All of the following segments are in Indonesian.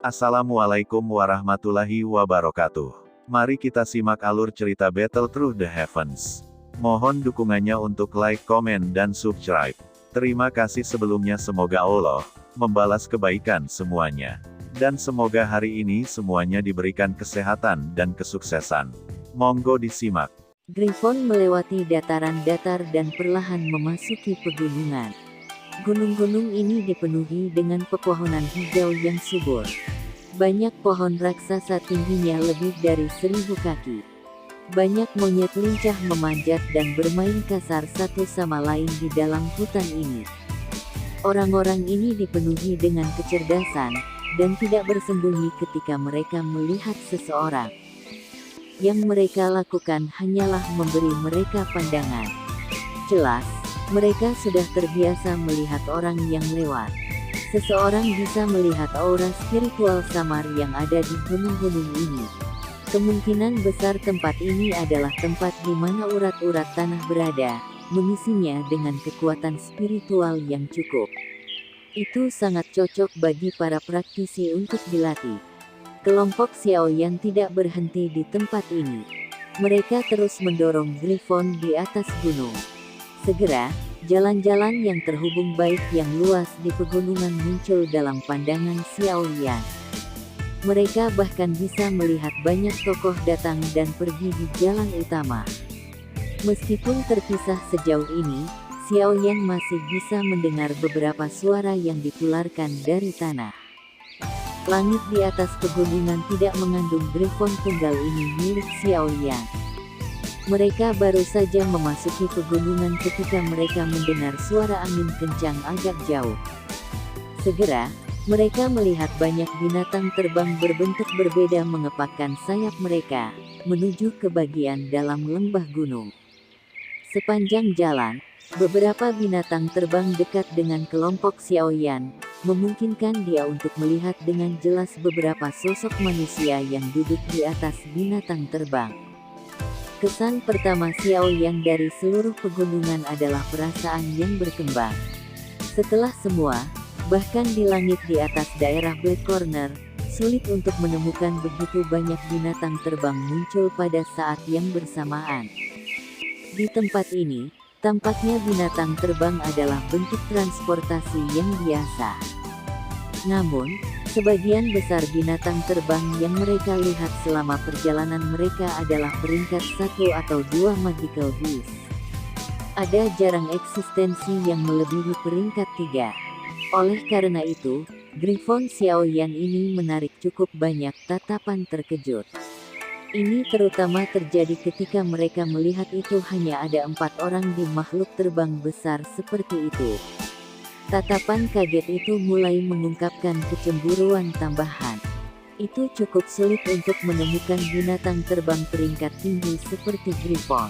Assalamualaikum warahmatullahi wabarakatuh. Mari kita simak alur cerita Battle Through the Heavens. Mohon dukungannya untuk like, komen, dan subscribe. Terima kasih sebelumnya, semoga Allah membalas kebaikan semuanya. Dan semoga hari ini semuanya diberikan kesehatan dan kesuksesan. Monggo disimak. Griffon melewati dataran datar dan perlahan memasuki pegunungan. Gunung-gunung ini dipenuhi dengan pepohonan hijau yang subur. Banyak pohon raksasa tingginya lebih dari 1000 kaki. Banyak monyet lincah memanjat dan bermain kasar satu sama lain di dalam hutan ini. Orang-orang ini dipenuhi dengan kecerdasan, dan tidak bersembunyi ketika mereka melihat seseorang. Yang mereka lakukan hanyalah memberi mereka pandangan. Jelas, mereka sudah terbiasa melihat orang yang lewat. Seseorang bisa melihat aura spiritual samar yang ada di gunung-gunung ini. Kemungkinan besar tempat ini adalah tempat di mana urat-urat tanah berada, mengisinya dengan kekuatan spiritual yang cukup. Itu sangat cocok bagi para praktisi untuk dilatih. Kelompok Xiaoyan tidak berhenti di tempat ini. Mereka terus mendorong Griffon di atas gunung. Segera, jalan-jalan yang terhubung baik yang luas di pegunungan muncul dalam pandangan Xiaoyan. Mereka bahkan bisa melihat banyak tokoh datang dan pergi di jalan utama. Meskipun terpisah sejauh ini, Xiaoyan masih bisa mendengar beberapa suara yang ditularkan dari tanah. Langit di atas pegunungan tidak mengandung Griffon tunggal ini milik Xiaoyan. Mereka baru saja memasuki pegunungan ketika mereka mendengar suara angin kencang agak jauh. Segera, mereka melihat banyak binatang terbang berbentuk berbeda mengepakkan sayap mereka, menuju ke bagian dalam lembah gunung. Sepanjang jalan, beberapa binatang terbang dekat dengan kelompok Xiaoyan, memungkinkan dia untuk melihat dengan jelas beberapa sosok manusia yang duduk di atas binatang terbang. Kesan pertama Xiaoyan dari seluruh pegunungan adalah perasaan yang berkembang. Setelah semua, bahkan di langit di atas daerah Black Corner, sulit untuk menemukan begitu banyak binatang terbang muncul pada saat yang bersamaan. Di tempat ini, tampaknya binatang terbang adalah bentuk transportasi yang biasa. Namun, sebagian besar binatang terbang yang mereka lihat selama perjalanan mereka adalah peringkat 1 atau 2 magical beast. Ada jarang eksistensi yang melebihi peringkat 3. Oleh karena itu, Griffon Xiaoyan ini menarik cukup banyak tatapan terkejut. Ini terutama terjadi ketika mereka melihat itu hanya ada 4 orang di makhluk terbang besar seperti itu. Tatapan kaget itu mulai mengungkapkan kecemburuan tambahan. Itu cukup sulit untuk menemukan binatang terbang peringkat tinggi seperti Griffon.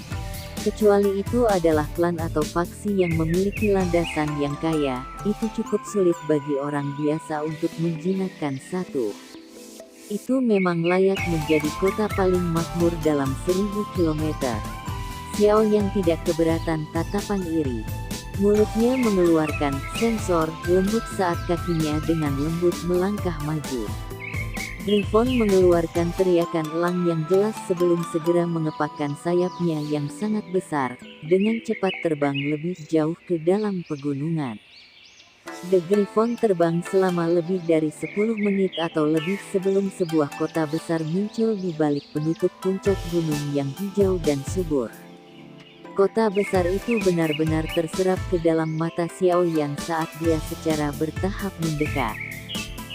Kecuali itu adalah klan atau faksi yang memiliki landasan yang kaya, itu cukup sulit bagi orang biasa untuk menjinakkan satu. Itu memang layak menjadi kota paling makmur dalam 1000 km. Xiaoyan tidak keberatan tatapan iri. Mulutnya mengeluarkan sensor lembut saat kakinya dengan lembut melangkah maju. Griffon mengeluarkan teriakan elang yang jelas sebelum segera mengepakkan sayapnya yang sangat besar, dengan cepat terbang lebih jauh ke dalam pegunungan. The Griffon terbang selama lebih dari 10 menit atau lebih sebelum sebuah kota besar muncul di balik penutup puncak gunung yang hijau dan subur. Kota besar itu benar-benar terserap ke dalam mata Xiaoyan saat dia secara bertahap mendekat.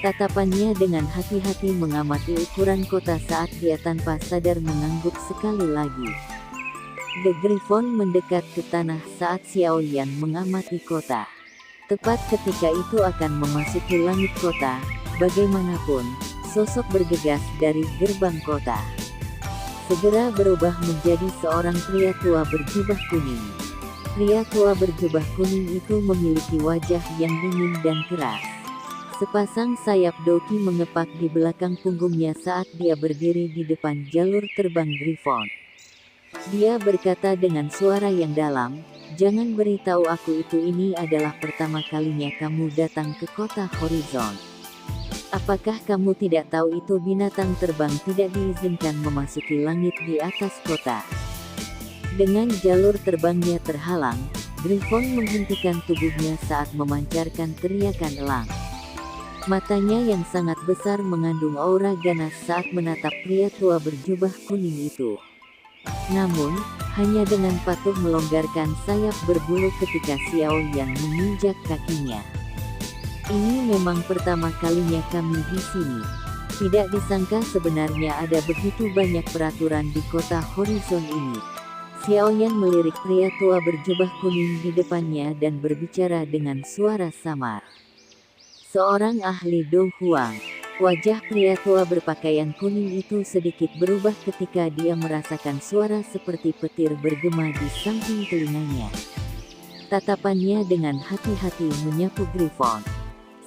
Tatapannya dengan hati-hati mengamati ukuran kota saat dia tanpa sadar mengangguk sekali lagi. The Griffon mendekat ke tanah saat Xiaoyan mengamati kota. Tepat ketika itu akan memasuki langit kota, bagaimanapun, sosok bergegas dari gerbang kota. Segera berubah menjadi seorang pria tua berjubah kuning. Pria tua berjubah kuning itu memiliki wajah yang dingin dan keras. Sepasang sayap doki mengepak di belakang punggungnya saat dia berdiri di depan jalur terbang Griffon. Dia berkata dengan suara yang dalam, "Jangan beritahu aku ini adalah pertama kalinya kamu datang ke kota Horizon." Apakah kamu tidak tahu itu binatang terbang tidak diizinkan memasuki langit di atas kota? Dengan jalur terbangnya terhalang, Griffon menghentikan tubuhnya saat memancarkan teriakan elang. Matanya yang sangat besar mengandung aura ganas saat menatap pria tua berjubah kuning itu. Namun, hanya dengan patuh melonggarkan sayap berbulu ketika Xiao Yan menginjak kakinya. Ini memang pertama kalinya kami di sini. Tidak disangka sebenarnya ada begitu banyak peraturan di kota Horizon ini. Xiao Yan melirik pria tua berjubah kuning di depannya dan berbicara dengan suara samar. Seorang ahli Do Huang. Wajah pria tua berpakaian kuning itu sedikit berubah ketika dia merasakan suara seperti petir bergema di samping telinganya. Tatapannya dengan hati-hati menyapu Griffon.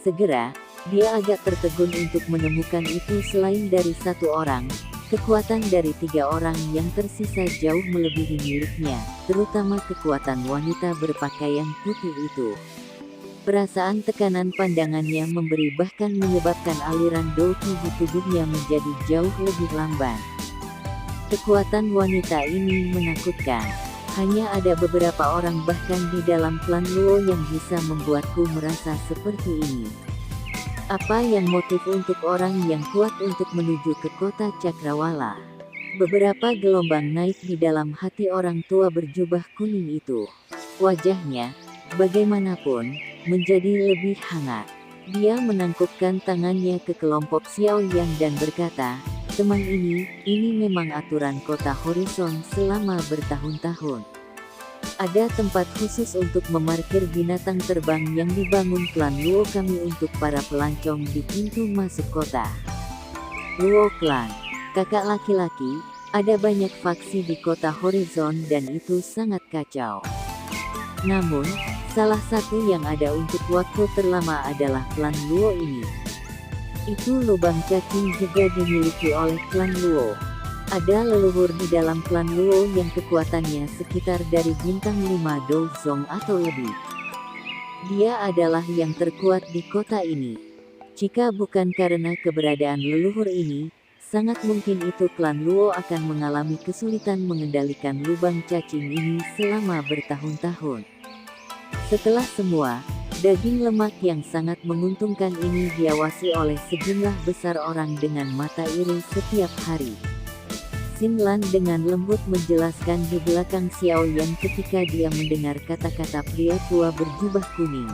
Segera, dia agak tertegun untuk menemukan itu selain dari satu orang, kekuatan dari 3 orang yang tersisa jauh melebihi miliknya, terutama kekuatan wanita berpakaian putih itu. Perasaan tekanan pandangannya memberi bahkan menyebabkan aliran do tubuhnya menjadi jauh lebih lamban. Kekuatan wanita ini menakutkan. Hanya ada beberapa orang bahkan di dalam klan Luo yang bisa membuatku merasa seperti ini. Apa yang motif untuk orang yang kuat untuk menuju ke kota Cakrawala? Beberapa gelombang naik di dalam hati orang tua berjubah kuning itu. Wajahnya, bagaimanapun, menjadi lebih hangat. Dia menangkupkan tangannya ke kelompok Xiao Yan dan berkata, "Teman ini memang aturan kota Horizon selama bertahun-tahun. Ada tempat khusus untuk memarkir binatang terbang yang dibangun klan Luo kami untuk para pelancong di pintu masuk kota. Luo Clan, kakak laki-laki, ada banyak faksi di kota Horizon dan itu sangat kacau. Namun, salah satu yang ada untuk waktu terlama adalah klan Luo ini. Itu lubang cacing juga dimiliki oleh klan Luo. Ada leluhur di dalam klan Luo yang kekuatannya sekitar dari bintang 5 Do Zong atau lebih. Dia adalah yang terkuat di kota ini. Jika bukan karena keberadaan leluhur ini, sangat mungkin itu klan Luo akan mengalami kesulitan mengendalikan lubang cacing ini selama bertahun-tahun. Setelah semua, daging lemak yang sangat menguntungkan ini diawasi oleh sejumlah besar orang dengan mata iri setiap hari." Xin Lan dengan lembut menjelaskan di belakang Xiao Yan ketika dia mendengar kata-kata pria tua berjubah kuning.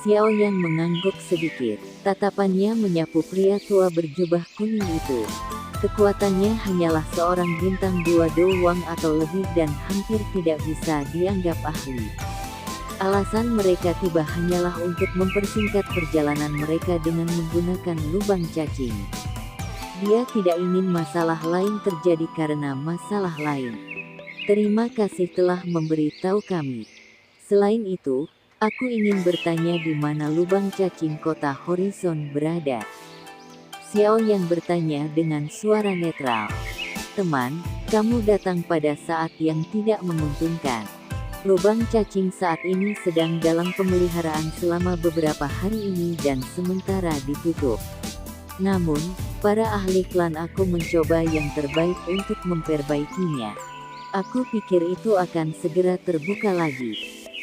Xiao Yan mengangguk sedikit, tatapannya menyapu pria tua berjubah kuning itu. Kekuatannya hanyalah seorang bintang 2 doang atau lebih dan hampir tidak bisa dianggap ahli. Alasan mereka tiba hanyalah untuk mempersingkat perjalanan mereka dengan menggunakan lubang cacing. Dia tidak ingin masalah lain terjadi karena masalah lain. Terima kasih telah memberi tahu kami. Selain itu, aku ingin bertanya di mana lubang cacing kota Horizon berada. Xiao Yan bertanya dengan suara netral. Teman, kamu datang pada saat yang tidak menguntungkan. Lubang cacing saat ini sedang dalam pemeliharaan selama beberapa hari ini dan sementara ditutup. Namun, para ahli klan aku mencoba yang terbaik untuk memperbaikinya. Aku pikir itu akan segera terbuka lagi.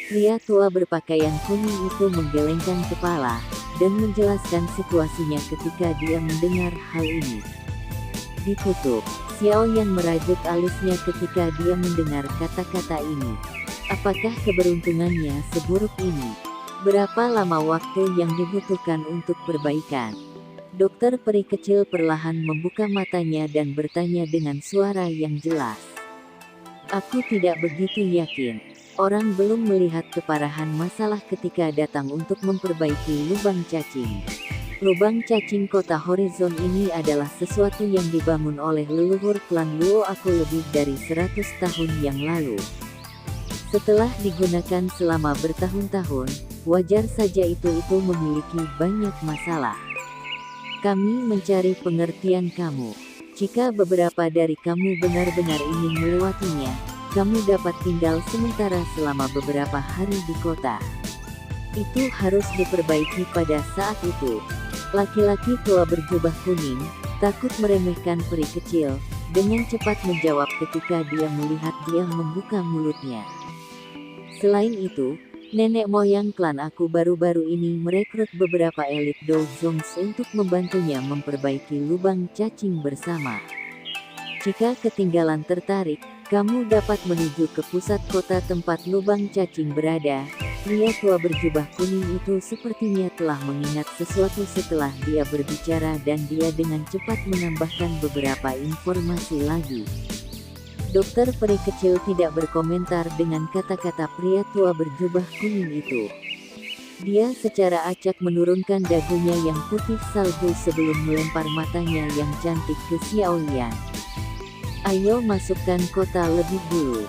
Pria tua berpakaian kuning itu menggelengkan kepala, dan menjelaskan situasinya ketika dia mendengar hal ini. Ditutup. Xiao Yan merajut alisnya ketika dia mendengar kata-kata ini. Apakah keberuntungannya seburuk ini? Berapa lama waktu yang dibutuhkan untuk perbaikan? Dokter peri kecil perlahan membuka matanya dan bertanya dengan suara yang jelas. Aku tidak begitu yakin. Orang belum melihat keparahan masalah ketika datang untuk memperbaiki lubang cacing. Lubang cacing kota Horizon ini adalah sesuatu yang dibangun oleh leluhur klan Luo aku lebih dari 100 tahun yang lalu. Setelah digunakan selama bertahun-tahun, wajar saja itu memiliki banyak masalah. Kami mencari pengertian kamu. Jika beberapa dari kamu benar-benar ingin melewatinya, kamu dapat tinggal sementara selama beberapa hari di kota. Itu harus diperbaiki pada saat itu. Laki-laki tua berjubah kuning, takut meremehkan peri kecil, dengan cepat menjawab ketika dia melihat dia membuka mulutnya. Selain itu, nenek moyang klan aku baru-baru ini merekrut beberapa elit Dozongs untuk membantunya memperbaiki lubang cacing bersama. Jika ketinggalan tertarik, kamu dapat menuju ke pusat kota tempat lubang cacing berada. Pria tua berjubah kuning itu sepertinya telah mengingat sesuatu setelah dia berbicara dan dia dengan cepat menambahkan beberapa informasi lagi. Dokter peri kecil tidak berkomentar dengan kata-kata pria tua berjubah kuning itu. Dia secara acak menurunkan dagunya yang putih salju sebelum melempar matanya yang cantik ke Xiao Yan. Ayo masukkan kota lebih dulu.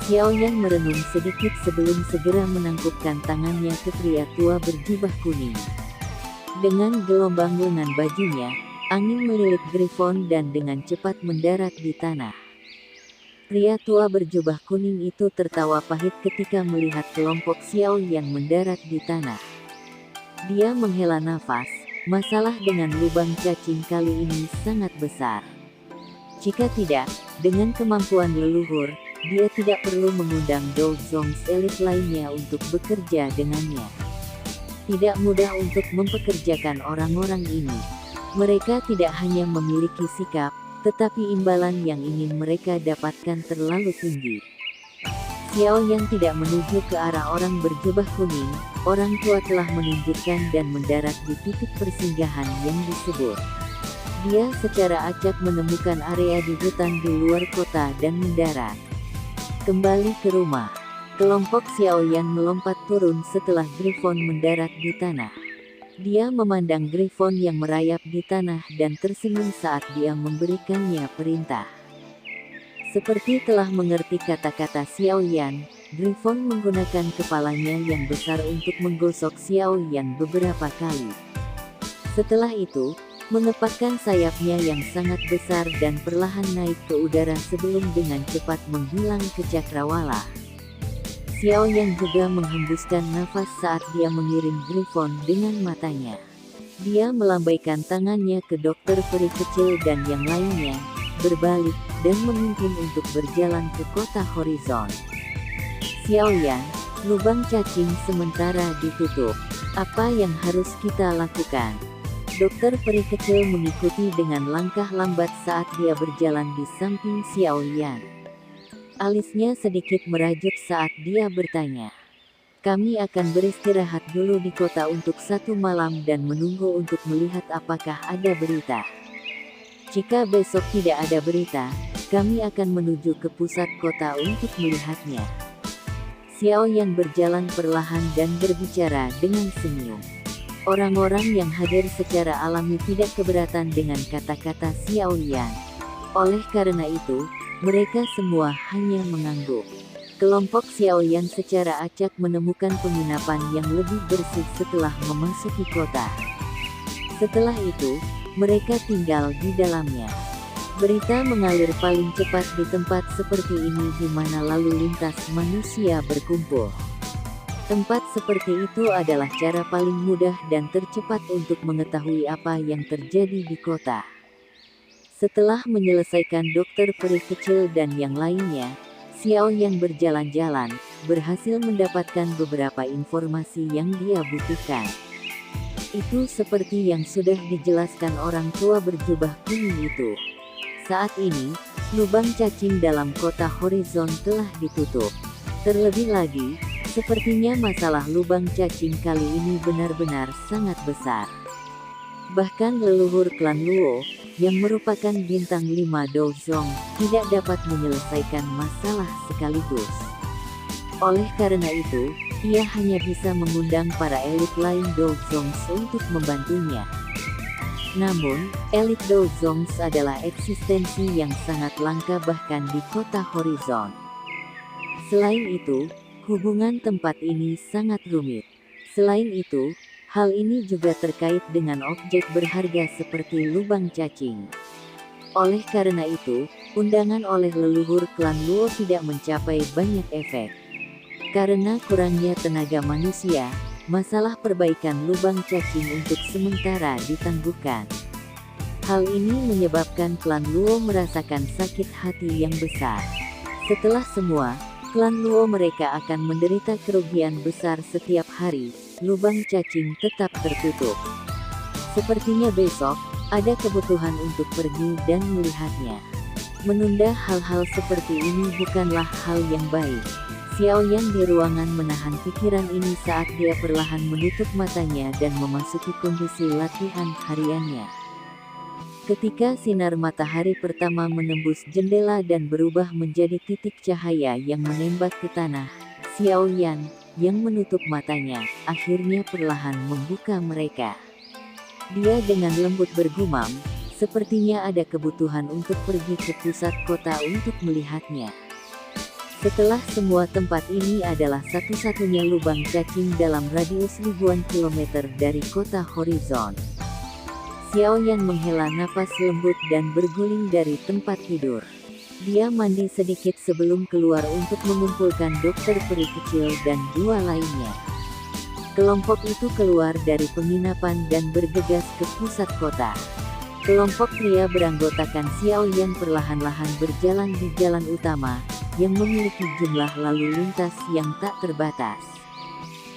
Xiao Yan merenung sedikit sebelum segera menangkupkan tangannya ke pria tua berjubah kuning. Dengan gelombang lengan bajunya, angin melilit Griffon dan dengan cepat mendarat di tanah. Pria tua berjubah kuning itu tertawa pahit ketika melihat kelompok Xiao Yan mendarat di tanah. Dia menghela nafas, masalah dengan lubang cacing kali ini sangat besar. Jika tidak, dengan kemampuan leluhur, dia tidak perlu mengundang Dozongs elit lainnya untuk bekerja dengannya. Tidak mudah untuk mempekerjakan orang-orang ini. Mereka tidak hanya memiliki sikap, tetapi imbalan yang ingin mereka dapatkan terlalu tinggi. Xiao Yan tidak menuju ke arah orang berjubah kuning, orang tua telah menunjukkan dan mendarat di titik persinggahan yang disebut. Dia secara acak menemukan area di hutan di luar kota dan mendarat. Kembali ke rumah, kelompok Xiao Yan melompat turun setelah Griffon mendarat di tanah. Dia memandang Griffon yang merayap di tanah dan tersenyum saat dia memberikannya perintah. Seperti telah mengerti kata-kata Xiao Yan, Griffon menggunakan kepalanya yang besar untuk menggosok Xiao Yan beberapa kali. Setelah itu, menepakkan sayapnya yang sangat besar dan perlahan naik ke udara sebelum dengan cepat menghilang ke cakrawala. Xiao Yan juga menghembuskan nafas saat dia mengiring Griffon dengan matanya. Dia melambaikan tangannya ke dokter peri kecil dan yang lainnya, berbalik, dan memimpin untuk berjalan ke kota horizon. Xiao Yan, lubang cacing sementara ditutup. Apa yang harus kita lakukan? Dokter peri kecil mengikuti dengan langkah lambat saat dia berjalan di samping Xiao Yan. Alisnya sedikit merajuk saat dia bertanya. Kami akan beristirahat dulu di kota untuk 1 malam dan menunggu untuk melihat apakah ada berita. Jika besok tidak ada berita, kami akan menuju ke pusat kota untuk melihatnya. Xiao Yan berjalan perlahan dan berbicara dengan senyum. Orang-orang yang hadir secara alami tidak keberatan dengan kata-kata Xiao Yan. Oleh karena itu, mereka semua hanya mengangguk. Kelompok Xiao Yan secara acak menemukan penginapan yang lebih bersih setelah memasuki kota. Setelah itu, mereka tinggal di dalamnya. Berita mengalir paling cepat di tempat seperti ini di mana lalu lintas manusia berkumpul. Tempat seperti itu adalah cara paling mudah dan tercepat untuk mengetahui apa yang terjadi di kota. Setelah menyelesaikan dokter peri kecil dan yang lainnya, Xiao Yan berjalan-jalan, berhasil mendapatkan beberapa informasi yang dia butuhkan. Itu seperti yang sudah dijelaskan orang tua berjubah kuning itu. Saat ini, lubang cacing dalam kota horizon telah ditutup. Terlebih lagi, sepertinya masalah lubang cacing kali ini benar-benar sangat besar. Bahkan leluhur klan Luo, yang merupakan bintang 5 Dozong, tidak dapat menyelesaikan masalah sekaligus. Oleh karena itu, ia hanya bisa mengundang para elit lain Dozongs untuk membantunya. Namun, elit Dozongs adalah eksistensi yang sangat langka bahkan di kota horizon. Selain itu, hubungan tempat ini sangat rumit. Selain itu, hal ini juga terkait dengan objek berharga seperti lubang cacing. Oleh karena itu, undangan oleh leluhur klan Luo tidak mencapai banyak efek. Karena kurangnya tenaga manusia, masalah perbaikan lubang cacing untuk sementara ditangguhkan. Hal ini menyebabkan klan Luo merasakan sakit hati yang besar. Setelah semua, klan Luo mereka akan menderita kerugian besar setiap hari. Lubang cacing tetap tertutup. Sepertinya besok, ada kebutuhan untuk pergi dan melihatnya. Menunda hal-hal seperti ini bukanlah hal yang baik. Xiaoyan di ruangan menahan pikiran ini saat dia perlahan menutup matanya dan memasuki kondisi latihan hariannya. Ketika sinar matahari pertama menembus jendela dan berubah menjadi titik cahaya yang menembak ke tanah, Xiaoyan, yang menutup matanya, akhirnya perlahan membuka mereka. Dia dengan lembut bergumam, sepertinya ada kebutuhan untuk pergi ke pusat kota untuk melihatnya. Setelah semua tempat ini adalah satu-satunya lubang cacing dalam radius ribuan kilometer dari kota Horizon. Xiaoyan menghela napas lembut dan berguling dari tempat tidur. Dia mandi sedikit sebelum keluar untuk mengumpulkan dokter peri kecil dan dua lainnya. Kelompok itu keluar dari penginapan dan bergegas ke pusat kota. Kelompok pria beranggotakan Xiaoyan perlahan-lahan berjalan di jalan utama, yang memiliki jumlah lalu lintas yang tak terbatas.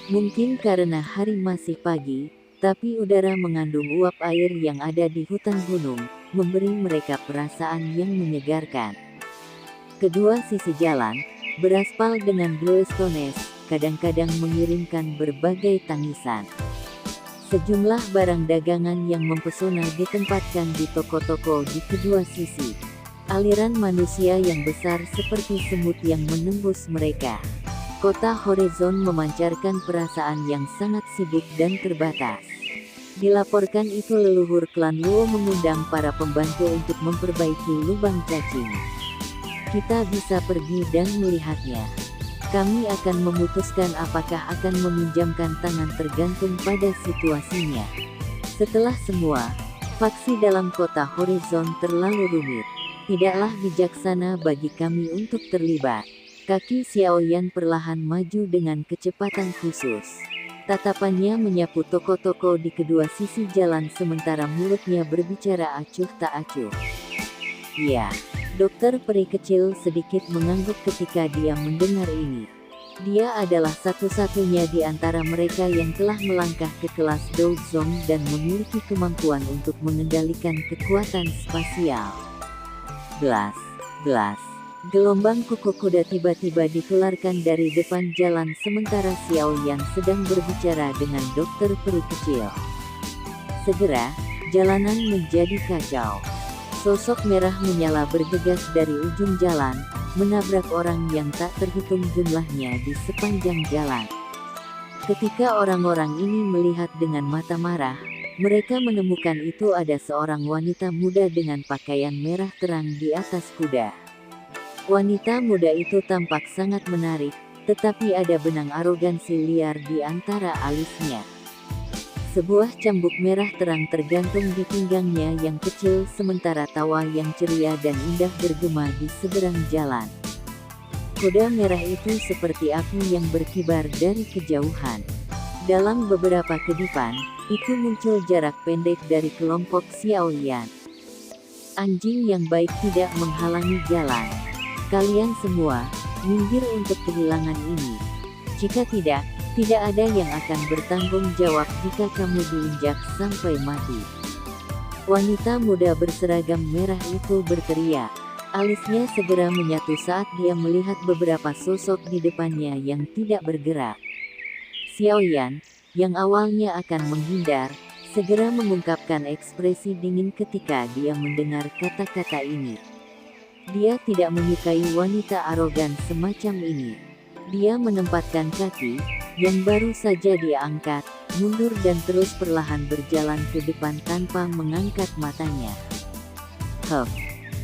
Mungkin karena hari masih pagi, tapi udara mengandung uap air yang ada di hutan gunung, memberi mereka perasaan yang menyegarkan. Kedua sisi jalan, beraspal dengan glowstones, kadang-kadang mengirimkan berbagai tangisan. Sejumlah barang dagangan yang mempesona ditempatkan di toko-toko di kedua sisi. Aliran manusia yang besar seperti semut yang menembus mereka. Kota Horizon memancarkan perasaan yang sangat sibuk dan terbatas. Dilaporkan itu leluhur klan Luo mengundang para pembantu untuk memperbaiki lubang cacing. Kita bisa pergi dan melihatnya. Kami akan memutuskan apakah akan meminjamkan tangan tergantung pada situasinya. Setelah semua, faksi dalam kota Horizon terlalu rumit. Tidaklah bijaksana bagi kami untuk terlibat. Kaki Xiaoyan perlahan maju dengan kecepatan khusus. Tatapannya menyapu toko-toko di kedua sisi jalan sementara mulutnya berbicara acuh tak acuh. Ya. Dokter peri kecil sedikit mengangguk ketika dia mendengar ini. Dia adalah satu-satunya di antara mereka yang telah melangkah ke kelas Douzong dan memiliki kemampuan untuk mengendalikan kekuatan spasial. Blas. Gelombang kuku kuda tiba-tiba dikeluarkan dari depan jalan sementara Xiaoyan sedang berbicara dengan dokter peri kecil. Segera, jalanan menjadi kacau. Sosok merah menyala bergegas dari ujung jalan, menabrak orang yang tak terhitung jumlahnya di sepanjang jalan. Ketika orang-orang ini melihat dengan mata marah, mereka menemukan itu ada seorang wanita muda dengan pakaian merah terang di atas kuda. Wanita muda itu tampak sangat menarik, tetapi ada benang arogansi liar di antara alisnya. Sebuah cambuk merah terang tergantung di pinggangnya yang kecil sementara tawa yang ceria dan indah bergema di seberang jalan. Kuda merah itu seperti api yang berkibar dari kejauhan. Dalam beberapa kedipan, itu muncul jarak pendek dari kelompok Xiaoyan. Anjing yang baik tidak menghalangi jalan. Kalian semua, minggir untuk kehilangan ini. Jika tidak ada yang akan bertanggung jawab jika kamu diinjak sampai mati. Wanita muda berseragam merah itu berteriak. Alisnya segera menyatu saat dia melihat beberapa sosok di depannya yang tidak bergerak. Xiaoyan, yang awalnya akan menghindar, segera mengungkapkan ekspresi dingin ketika dia mendengar kata-kata ini. Dia tidak menyukai wanita arogan semacam ini. Dia menempatkan kaki, yang baru saja dia angkat, mundur dan terus perlahan berjalan ke depan tanpa mengangkat matanya.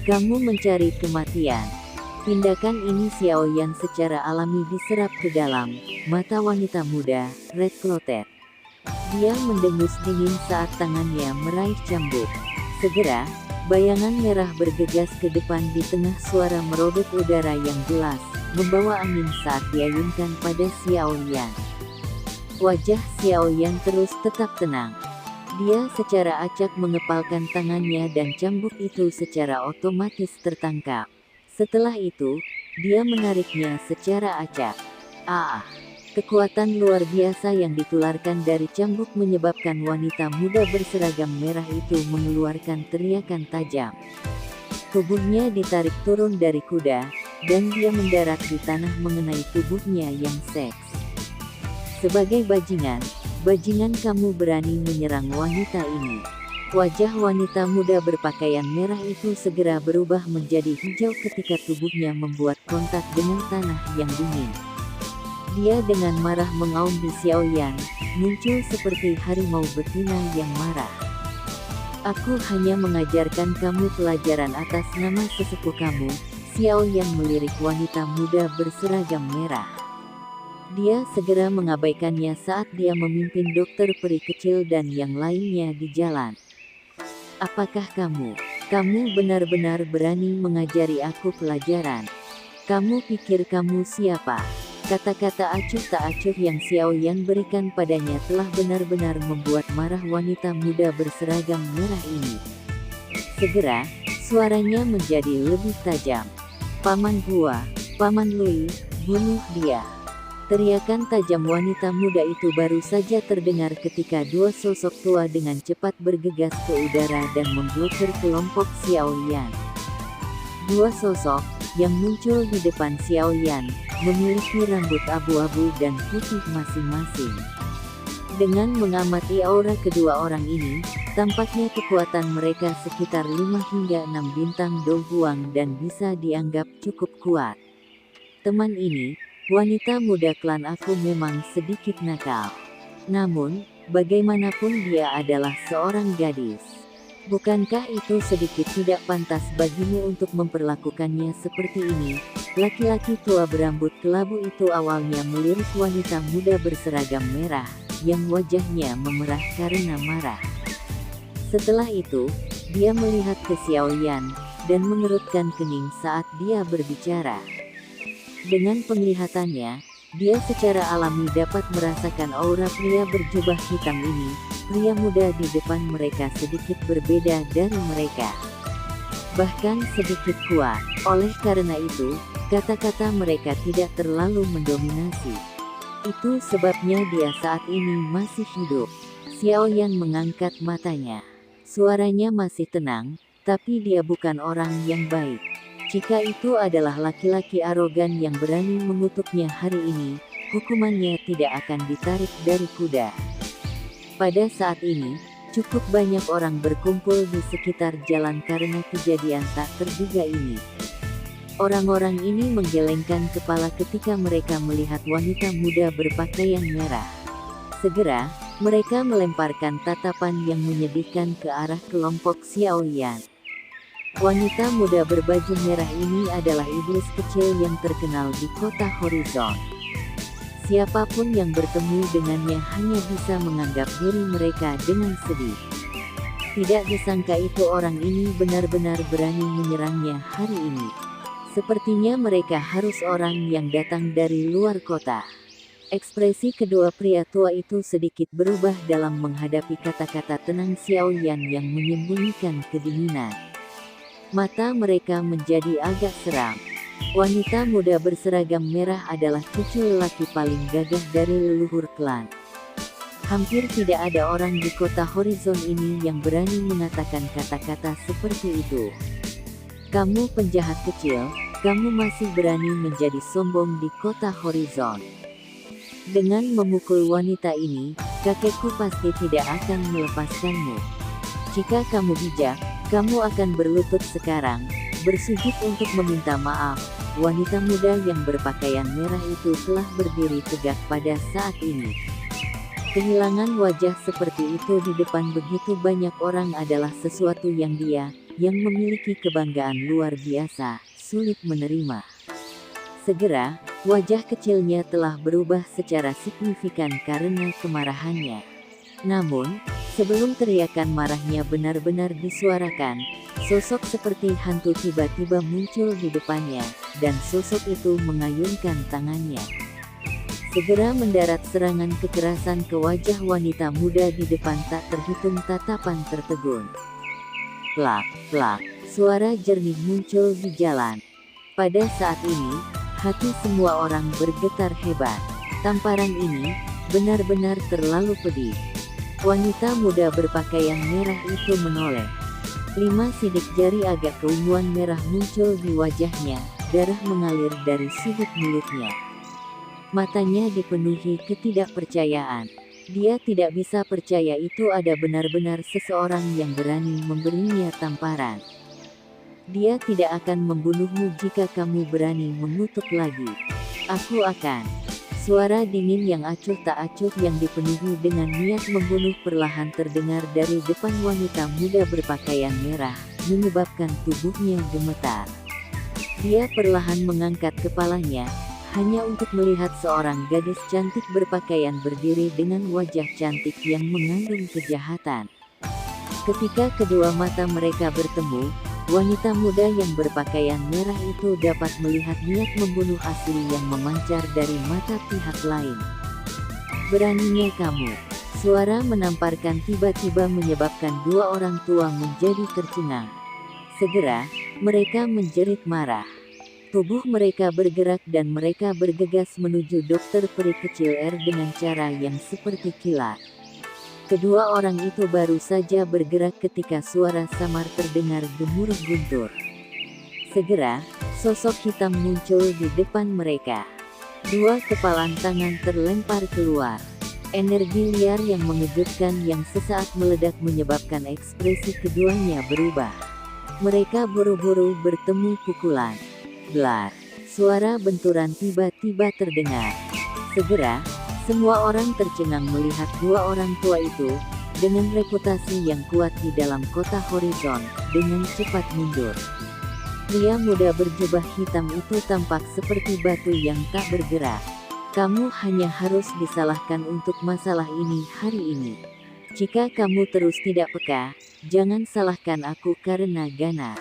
Kamu mencari kematian. Tindakan ini Xiaoyan secara alami diserap ke dalam mata wanita muda, red clothed. Dia mendengus dingin saat tangannya meraih cambuk. Segera, bayangan merah bergegas ke depan di tengah suara merobek udara yang jelas, membawa angin saat diayunkan pada Xiaoyan. Wajah Xiaoyan terus tetap tenang. Dia secara acak mengepalkan tangannya dan cambuk itu secara otomatis tertangkap. Setelah itu, dia menariknya secara acak. Ah! Kekuatan luar biasa yang ditularkan dari cambuk menyebabkan wanita muda berseragam merah itu mengeluarkan teriakan tajam. Tubuhnya ditarik turun dari kuda, dan dia mendarat di tanah mengenai tubuhnya yang seks. Sebagai bajingan kamu berani menyerang wanita ini. Wajah wanita muda berpakaian merah itu segera berubah menjadi hijau ketika tubuhnya membuat kontak dengan tanah yang dingin. Dia dengan marah mengaum di Xiaoyan, muncul seperti harimau betina yang marah. Aku hanya mengajarkan kamu pelajaran atas nama sesepuh kamu, Xiaoyan melirik wanita muda berseragam merah. Dia segera mengabaikannya saat dia memimpin dokter peri kecil dan yang lainnya di jalan. Apakah kamu benar-benar berani mengajari aku pelajaran? Kamu pikir kamu siapa? Kata-kata acuh tak acuh yang Xiaoyan berikan padanya telah benar-benar membuat marah wanita muda berseragam merah ini. Segera, suaranya menjadi lebih tajam. Paman Hua, Paman Lui, bunuh dia. Teriakan tajam wanita muda itu baru saja terdengar ketika dua sosok tua dengan cepat bergegas ke udara dan memblokir kelompok Xiaoyan. Dua sosok yang muncul di depan Xiaoyan memiliki rambut abu-abu dan putih masing-masing. Dengan mengamati aura kedua orang ini, tampaknya kekuatan mereka sekitar 5 hingga 6 bintang Do Huang dan bisa dianggap cukup kuat. Teman ini, wanita muda klan aku memang sedikit nakal. Namun, bagaimanapun dia adalah seorang gadis. Bukankah itu sedikit tidak pantas bagimu untuk memperlakukannya seperti ini? Laki-laki tua berambut kelabu itu awalnya melirik wanita muda berseragam merah, yang wajahnya memerah karena marah. Setelah itu, dia melihat ke Xiaoyan, dan mengerutkan kening saat dia berbicara. Dengan penglihatannya, dia secara alami dapat merasakan aura pria berjubah hitam ini. Pria muda di depan mereka sedikit berbeda dari mereka. Bahkan sedikit kuat. Oleh karena itu, kata-kata mereka tidak terlalu mendominasi. Itu sebabnya dia saat ini masih hidup. Xiaoyan mengangkat matanya. Suaranya masih tenang, tapi dia bukan orang yang baik. Jika itu adalah laki-laki arogan yang berani mengutuknya hari ini, hukumannya tidak akan ditarik dari kuda. Pada saat ini, cukup banyak orang berkumpul di sekitar jalan karena kejadian tak terduga ini. Orang-orang ini menggelengkan kepala ketika mereka melihat wanita muda berpakaian merah. Segera, mereka melemparkan tatapan yang menyedihkan ke arah kelompok Xiaoyan. Wanita muda berbaju merah ini adalah iblis kecil yang terkenal di kota Horizon. Siapapun yang bertemu dengannya hanya bisa menganggap diri mereka dengan sedih. Tidak disangka itu orang ini benar-benar berani menyerangnya hari ini. Sepertinya mereka harus orang yang datang dari luar kota. Ekspresi kedua pria tua itu sedikit berubah dalam menghadapi kata-kata tenang Xiaoyan yang menyembunyikan kedinginan. Mata mereka menjadi agak seram. Wanita muda berseragam merah adalah cucu lelaki paling gagah dari leluhur klan. Hampir tidak ada orang di kota Horizon ini yang berani mengatakan kata-kata seperti itu. Kamu penjahat kecil, kamu masih berani menjadi sombong di kota Horizon. Dengan memukul wanita ini, kakekku pasti tidak akan melepaskanmu. Jika kamu bijak, kamu akan berlutut sekarang, bersujud untuk meminta maaf. Wanita muda yang berpakaian merah itu telah berdiri tegak pada saat ini. Kehilangan wajah seperti itu di depan begitu banyak orang adalah sesuatu yang dia, yang memiliki kebanggaan luar biasa, sulit menerima. Segera, wajah kecilnya telah berubah secara signifikan karena kemarahannya. Namun, sebelum teriakan marahnya benar-benar disuarakan, sosok seperti hantu tiba-tiba muncul di depannya, dan sosok itu mengayunkan tangannya. Segera mendarat serangan kekerasan ke wajah wanita muda di depan tak terhitung tatapan tertegun. Plak, plak, suara jernih muncul di jalan. Pada saat ini, hati semua orang bergetar hebat. Tamparan ini benar-benar terlalu pedih. Wanita muda berpakaian merah itu menoleh. 5 sidik jari agak keunguan merah muncul di wajahnya, darah mengalir dari sudut mulutnya. Matanya dipenuhi ketidakpercayaan. Dia tidak bisa percaya itu ada benar-benar seseorang yang berani memberinya tamparan. Dia tidak akan membunuhmu jika kamu berani mengutuk lagi. Aku akan. Suara dingin yang acuh tak acuh yang dipenuhi dengan niat membunuh perlahan terdengar dari depan wanita muda berpakaian merah, menyebabkan tubuhnya gemetar. Dia perlahan mengangkat kepalanya, hanya untuk melihat seorang gadis cantik berpakaian berdiri dengan wajah cantik yang mengandung kejahatan. Ketika kedua mata mereka bertemu, wanita muda yang berpakaian merah itu dapat melihat niat membunuh asli yang memancar dari mata pihak lain. Beraninya kamu. Suara menamparkan tiba-tiba menyebabkan dua orang tua menjadi tercengang. Segera, mereka menjerit marah. Tubuh mereka bergerak dan mereka bergegas menuju dokter peri kecil R dengan cara yang seperti kilat. Kedua orang itu baru saja bergerak ketika suara samar terdengar gemuruh guntur. Segera, sosok hitam muncul di depan mereka. Dua kepalan tangan terlempar keluar. Energi liar yang mengejutkan yang sesaat meledak menyebabkan ekspresi keduanya berubah. Mereka buru-buru bertemu pukulan. Blar, suara benturan tiba-tiba terdengar. Segera, semua orang tercengang melihat dua orang tua itu, dengan reputasi yang kuat di dalam kota Horizon, dengan cepat mundur. Pria muda berjubah hitam itu tampak seperti batu yang tak bergerak. Kamu hanya harus disalahkan untuk masalah ini hari ini. Jika kamu terus tidak peka, jangan salahkan aku karena ganas.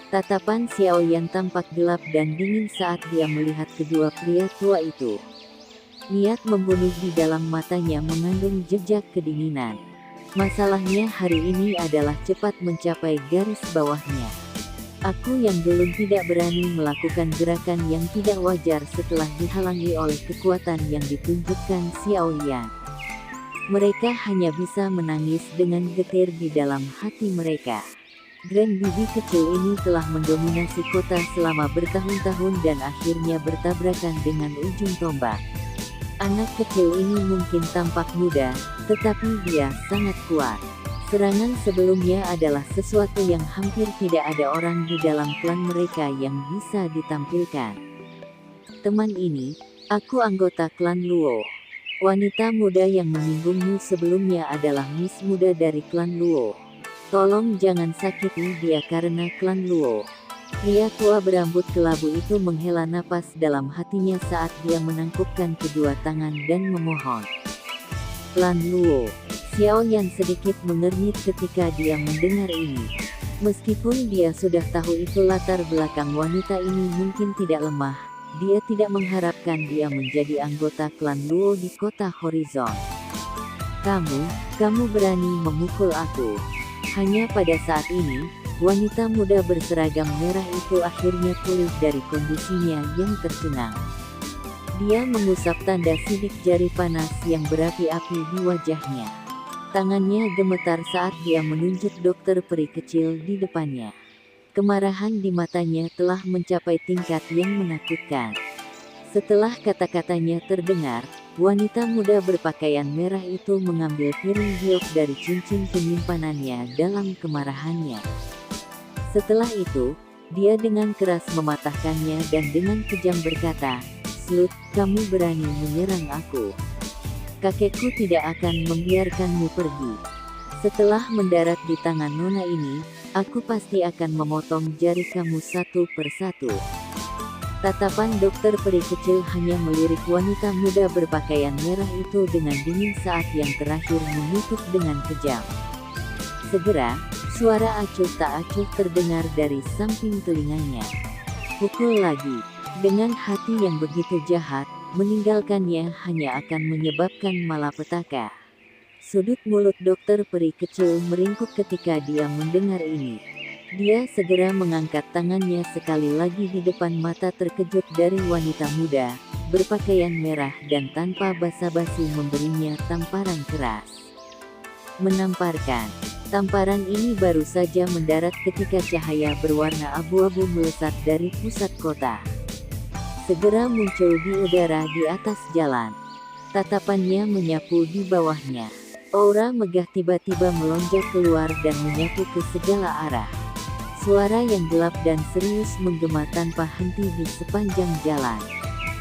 Tatapan Xiao Yan tampak gelap dan dingin saat dia melihat kedua pria tua itu. Niat membunuh di dalam matanya mengandung jejak kedinginan. Masalahnya hari ini adalah cepat mencapai garis bawahnya. Aku yang dulu tidak berani melakukan gerakan yang tidak wajar setelah dihalangi oleh kekuatan yang ditunjukkan Xiao Yan. Mereka hanya bisa menangis dengan getir di dalam hati mereka. Grand Bibi kecil ini telah mendominasi kota selama bertahun-tahun dan akhirnya bertabrakan dengan ujung tombak. Anak kecil ini mungkin tampak muda, tetapi dia sangat kuat. Serangan sebelumnya adalah sesuatu yang hampir tidak ada orang di dalam klan mereka yang bisa ditampilkan. Teman ini, aku anggota klan Luo. Wanita muda yang menyinggungmu sebelumnya adalah Miss muda dari klan Luo. Tolong jangan sakiti dia karena klan Luo. Pria tua berambut kelabu itu menghela napas dalam hatinya saat dia menangkupkan kedua tangan dan memohon. Klan Luo. Xiao Yan sedikit mengernyit ketika dia mendengar ini. Meskipun dia sudah tahu itu latar belakang wanita ini mungkin tidak lemah, dia tidak mengharapkan dia menjadi anggota klan Luo di kota Horizon. Kamu berani memukul aku. Hanya pada saat ini, wanita muda berseragam merah itu akhirnya pulih dari kondisinya yang tercengang. Dia mengusap tanda sidik jari panas yang berapi-api di wajahnya. Tangannya gemetar saat dia menunjuk dokter peri kecil di depannya. Kemarahan di matanya telah mencapai tingkat yang menakutkan. Setelah kata-katanya terdengar, wanita muda berpakaian merah itu mengambil piring giok dari cincin penyimpanannya dalam kemarahannya. Setelah itu, dia dengan keras mematahkannya dan dengan kejam berkata, "Slut, kamu berani menyerang aku. Kakekku tidak akan membiarkanmu pergi. Setelah mendarat di tangan nona ini, aku pasti akan memotong jari kamu satu persatu." Tatapan dokter peri kecil hanya melirik wanita muda berpakaian merah itu dengan dingin saat yang terakhir mengutuk dengan kejam. Segera, suara acuh tak acuh terdengar dari samping telinganya. Pukul lagi. Dengan hati yang begitu jahat, Meninggalkannya hanya akan menyebabkan malapetaka. Sudut mulut dokter peri kecil meringkuk ketika dia mendengar ini. Dia segera mengangkat tangannya sekali lagi di depan mata terkejut dari wanita muda, berpakaian merah dan tanpa basa-basi memberinya tamparan keras. Menamparkan. Tamparan ini baru saja mendarat ketika cahaya berwarna abu-abu melesat dari pusat kota. Segera muncul di udara di atas jalan. Tatapannya menyapu di bawahnya. Aura megah tiba-tiba melonjak keluar dan menyapu ke segala arah. Suara yang gelap dan serius menggema tanpa henti di sepanjang jalan.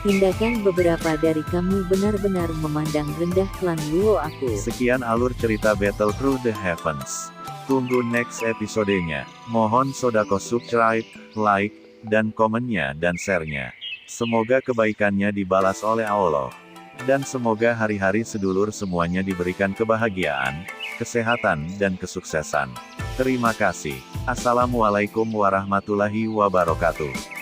Tindakan beberapa dari kamu benar-benar memandang rendah klan Luo aku. Sekian alur cerita Battle Through the Heavens. Tunggu next episodenya. Mohon sodako subscribe, like, dan komennya dan share-nya. Semoga kebaikannya dibalas oleh Allah. Dan semoga hari-hari sedulur semuanya diberikan kebahagiaan, kesehatan dan kesuksesan. Terima kasih. Assalamualaikum warahmatullahi wabarakatuh.